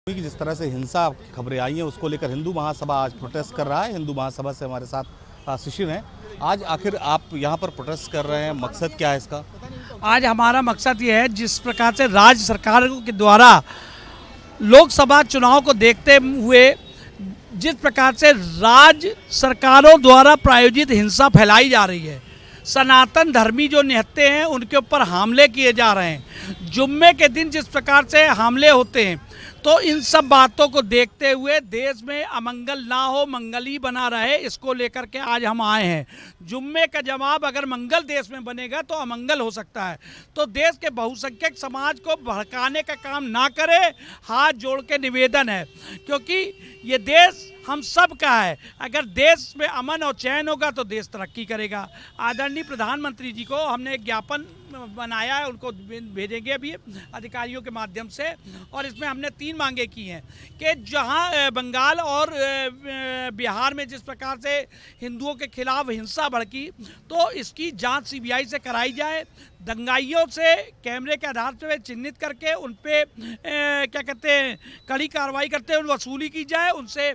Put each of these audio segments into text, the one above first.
कि जिस तरह से हिंसा की खबरें आई हैं उसको लेकर हिंदू महासभा आज प्रोटेस्ट कर रहा है। हिंदू महासभा से हमारे साथ शिशिर हैं। आज आखिर आप यहाँ पर प्रोटेस्ट कर रहे हैं, मकसद क्या है इसका? आज हमारा मकसद ये है, जिस प्रकार से राज्य सरकारों के द्वारा लोकसभा चुनाव को देखते हुए जिस प्रकार से राज्य सरकारों द्वारा प्रायोजित हिंसा फैलाई जा रही है, सनातन धर्मी जो निहत्ते हैं उनके ऊपर हमले किए जा रहे हैं, जुम्मे के दिन जिस प्रकार से हमले होते हैं, तो इन सब बातों को देखते हुए देश में अमंगल ना हो, मंगल ही बना रहे, इसको लेकर के आज हम आए हैं। जुम्मे का जवाब अगर मंगल देश में बनेगा तो अमंगल हो सकता है। तो देश के बहुसंख्यक समाज को भड़काने का काम ना करे, हाथ जोड़ के निवेदन है, क्योंकि ये देश हम सब का है। अगर देश में अमन और चैन होगा तो देश तरक्की करेगा। आदरणीय प्रधानमंत्री जी को हमने एक ज्ञापन बनाया है, उनको भेजेंगे अभी अधिकारियों के माध्यम से, और इसमें हमने 3 मांगे की हैं कि जहां बंगाल और बिहार में जिस प्रकार से हिंदुओं के खिलाफ हिंसा भड़की, तो इसकी जांच सीबीआई से कराई जाए। दंगाइयों से कैमरे के आधार पर चिन्हित करके उन पे क्या कहते हैं कड़ी कार्रवाई करते हुए वसूली की जाए, उनसे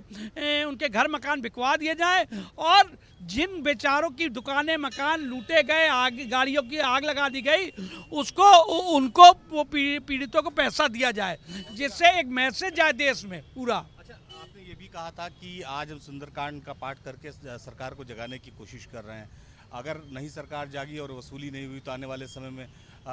उनके घर मकान बिकवा दिए जाए, और जिन बेचारों की दुकानें मकान लूटे गए, आग गाड़ियों की आग लगा दी गई, उसको उनको वो पीड़ितों को पैसा दिया जाए, जिससे एक मैसेज जाए देश में पूरा। अच्छा, आपने ये भी कहा था कि आज हम सुंदरकांड का पाठ करके सरकार को जगाने की कोशिश कर रहे हैं। अगर नहीं सरकार जागी और वसूली नहीं हुई तो आने वाले समय में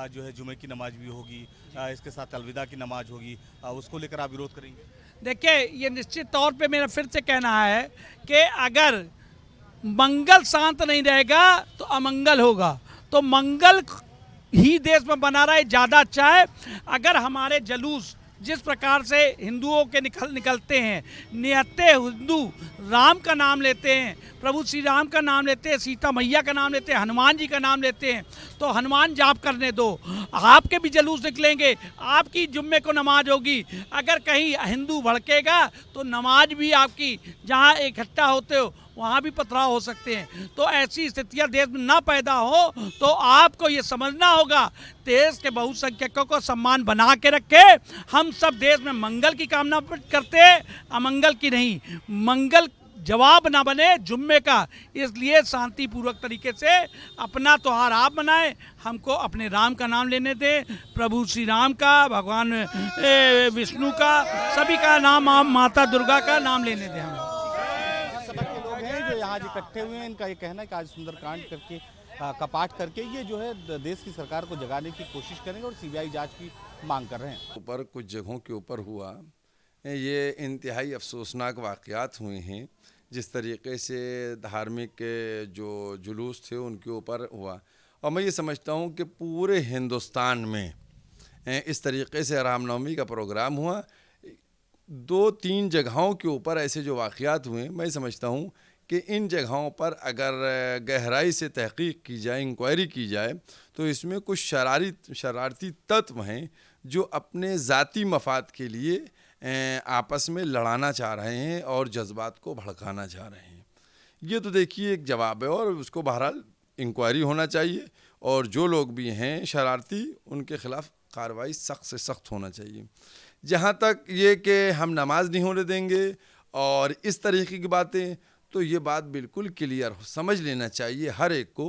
जो है जुमे की नमाज भी होगी, इसके साथ अलविदा की नमाज होगी, उसको लेकर आप विरोध करेंगे? देखिए, ये निश्चित तौर पे मेरा फिर से कहना है कि अगर मंगल शांत नहीं रहेगा तो अमंगल होगा। तो मंगल ही देश में बना रहा है, ज़्यादा अच्छा है। अगर हमारे जुलूस जिस प्रकार से हिंदुओं के निकलते हैं, निहत्ते हिंदू राम का नाम लेते हैं, प्रभु श्री राम का नाम लेते हैं, सीता मैया का नाम लेते हैं, हनुमान जी का नाम लेते हैं, तो हनुमान जाप करने दो। आपके भी जुलूस निकलेंगे, आपकी जुम्मे को नमाज होगी। अगर कहीं हिंदू भड़केगा तो नमाज भी आपकी जहाँ इकट्ठा होते हो वहाँ भी पथराव हो सकते हैं। तो ऐसी स्थितियाँ देश में ना पैदा हो, तो आपको ये समझना होगा, देश के बहुसंख्यकों को सम्मान बना के रखे। हम सब देश में मंगल की कामना करते हैं, अमंगल की नहीं। मंगल जवाब ना बने जुम्मे का, इसलिए शांतिपूर्वक तरीके से अपना त्यौहार आप मनाएं, हमको अपने राम का नाम लेने दें, प्रभु श्री राम का, भगवान विष्णु का, सभी का नाम, माता दुर्गा का नाम लेने दें। हमें आज इकट्ठे हुए हैं, इनका ये कहना है कि आज सुंदरकांड करके का पाठ करके ये जो है देश की सरकार को जगाने की कोशिश करेंगे और सीबीआई जांच की मांग कर रहे हैं। ऊपर कुछ जगहों के ऊपर हुआ, ये इंतहाई अफसोसनाक वाक़यात हुए हैं। जिस तरीके से धार्मिक जो जुलूस थे उनके ऊपर हुआ, और मैं ये समझता हूँ कि पूरे हिंदुस्तान में इस तरीके से रामनवमी का प्रोग्राम हुआ। 2-3 जगहों के ऊपर ऐसे जो वाक़यात हुए, मैं समझता हूँ कि इन जगहों पर अगर गहराई से तहक़ीक़ की जाए, इंक्वायरी की जाए, तो इसमें कुछ शरारती तत्व हैं जो अपने ज़ाती मफाद के लिए आपस में लड़ाना चाह रहे हैं और जज्बात को भड़काना चाह रहे हैं। ये तो देखिए एक जवाब है, और उसको बहरहाल इंक्वायरी होना चाहिए, और जो लोग भी हैं शरारती उनके ख़िलाफ़ कार्रवाई सख्त से सख्त होना चाहिए। जहाँ तक ये कि हम नमाज नहीं होने देंगे और इस तरीके की बातें, तो ये बात बिल्कुल क्लियर समझ लेना चाहिए हर एक को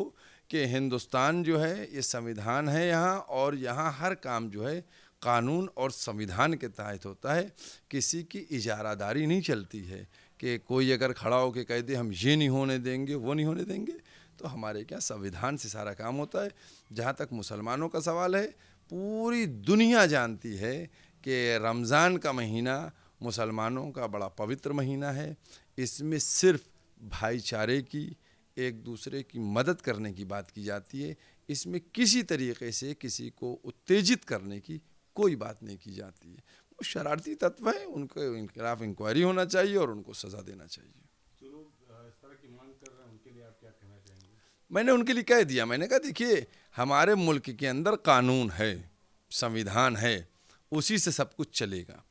कि हिंदुस्तान जो है ये संविधान है यहाँ, और यहाँ हर काम जो है कानून और संविधान के तहत होता है। किसी की इजारादारी नहीं चलती है कि कोई अगर खड़ा होकर कह दे हम ये नहीं होने देंगे, वो नहीं होने देंगे। तो हमारे क्या संविधान से सारा काम होता है। जहाँ तक मुसलमानों का सवाल है, पूरी दुनिया जानती है कि रमज़ान का महीना मुसलमानों का बड़ा पवित्र महीना है। इसमें सिर्फ भाईचारे की, एक दूसरे की मदद करने की बात की जाती है। इसमें किसी तरीके से किसी को उत्तेजित करने की कोई बात नहीं की जाती है। वो शरारती तत्व हैं, उनके खिलाफ इंक्वायरी होना चाहिए और उनको सज़ा देना चाहिए। जो लोग इस तरह की मांग कर रहे हैं उनके लिए आप क्या कहना चाहेंगे? मैंने उनके लिए कह दिया, मैंने कहा देखिए, हमारे मुल्क के अंदर कानून है, संविधान है, उसी से सब कुछ चलेगा।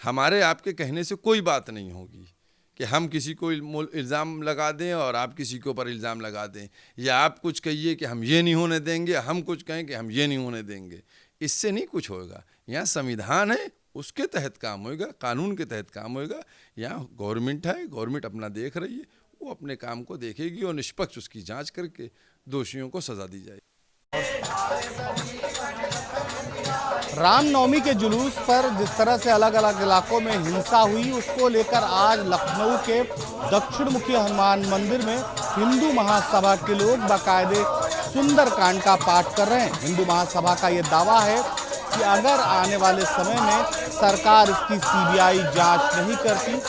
हमारे आपके कहने से कोई बात नहीं होगी कि हम किसी को इल्ज़ाम लगा दें और आप किसी के ऊपर इल्ज़ाम लगा दें, या आप कुछ कहिए कि हम ये नहीं होने देंगे, हम कुछ कहें कि हम ये नहीं होने देंगे। इससे नहीं कुछ होगा। यहाँ संविधान है, उसके तहत काम होएगा, कानून के तहत काम होएगा। यहाँ गवर्नमेंट है, गवर्नमेंट अपना देख रही है, वो अपने काम को देखेगी और निष्पक्ष उसकी जांच करके दोषियों को सजा दी जाएगी। रामनवमी के जुलूस पर जिस तरह से अलग अलग इलाकों में हिंसा हुई, उसको लेकर आज लखनऊ के दक्षिण मुखी हनुमान मंदिर में हिंदू महासभा के लोग बाकायदे सुंदरकांड का पाठ कर रहे हैं। हिंदू महासभा का ये दावा है कि अगर आने वाले समय में सरकार इसकी सीबीआई जांच नहीं करती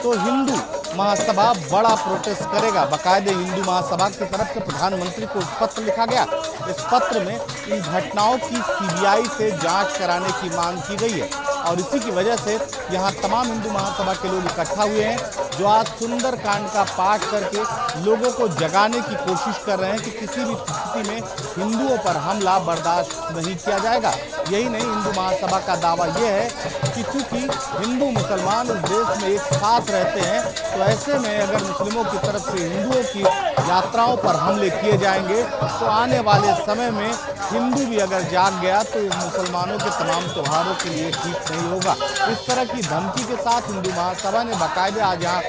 तो हिंदू महासभा बड़ा प्रोटेस्ट करेगा। बाकायदे हिंदू महासभा की तरफ से प्रधानमंत्री को पत्र लिखा गया। इस पत्र में इन घटनाओं की सीबीआई से जांच कराने की मांग की गई है और इसी की वजह से यहाँ तमाम हिंदू महासभा के लोग इकट्ठा हुए हैं, जो आज सुंदरकांड का पाठ करके लोगों को जगाने की कोशिश कर रहे हैं कि किसी भी स्थिति में हिंदुओं पर हमला बर्दाश्त नहीं किया जाएगा। यही नहीं, हिंदू महासभा का दावा यह है कि चूंकि हिंदू मुसलमान इस देश में एक साथ रहते हैं, तो ऐसे में अगर मुस्लिमों की तरफ से हिंदुओं की यात्राओं पर हमले किए जाएंगे तो आने वाले समय में हिंदू भी अगर जाग गया तो मुसलमानों के तमाम त्योहारों के लिए ठीक नहीं होगा। इस तरह की धमकी के साथ हिंदू महासभा ने बाकायदे आज यहाँ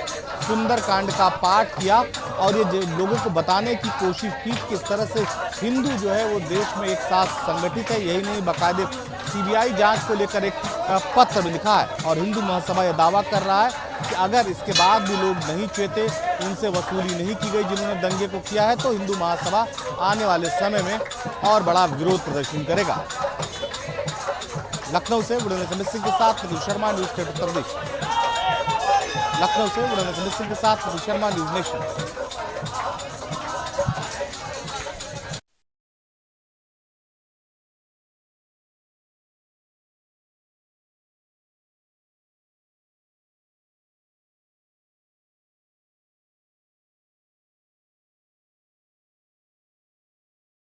सुंदरकांड का पाठ किया और ये लोगों को बताने की कोशिश की कि किस तरह से हिंदू जो है वो देश में एक साथ संगठित है। यही नहीं, बाकायदे सीबीआई जांच को लेकर एक पत्र भी लिखा है और हिंदू महासभा यह दावा कर रहा है कि अगर इसके बाद भी लोग नहीं चेते, उनसे वसूली नहीं की गई जिन्होंने दंगे को किया है, तो हिंदू महासभा आने वाले समय में और बड़ा विरोध प्रदर्शन करेगा। लखनऊ से बुढ़े समित सिंह के साथ प्रदीप शर्मा, न्यूज़ 8 उत्तर प्रदेश। लखनऊ से बुढ़े समित सिंह के साथ प्रदीप शर्मा, न्यूज़ नेशन।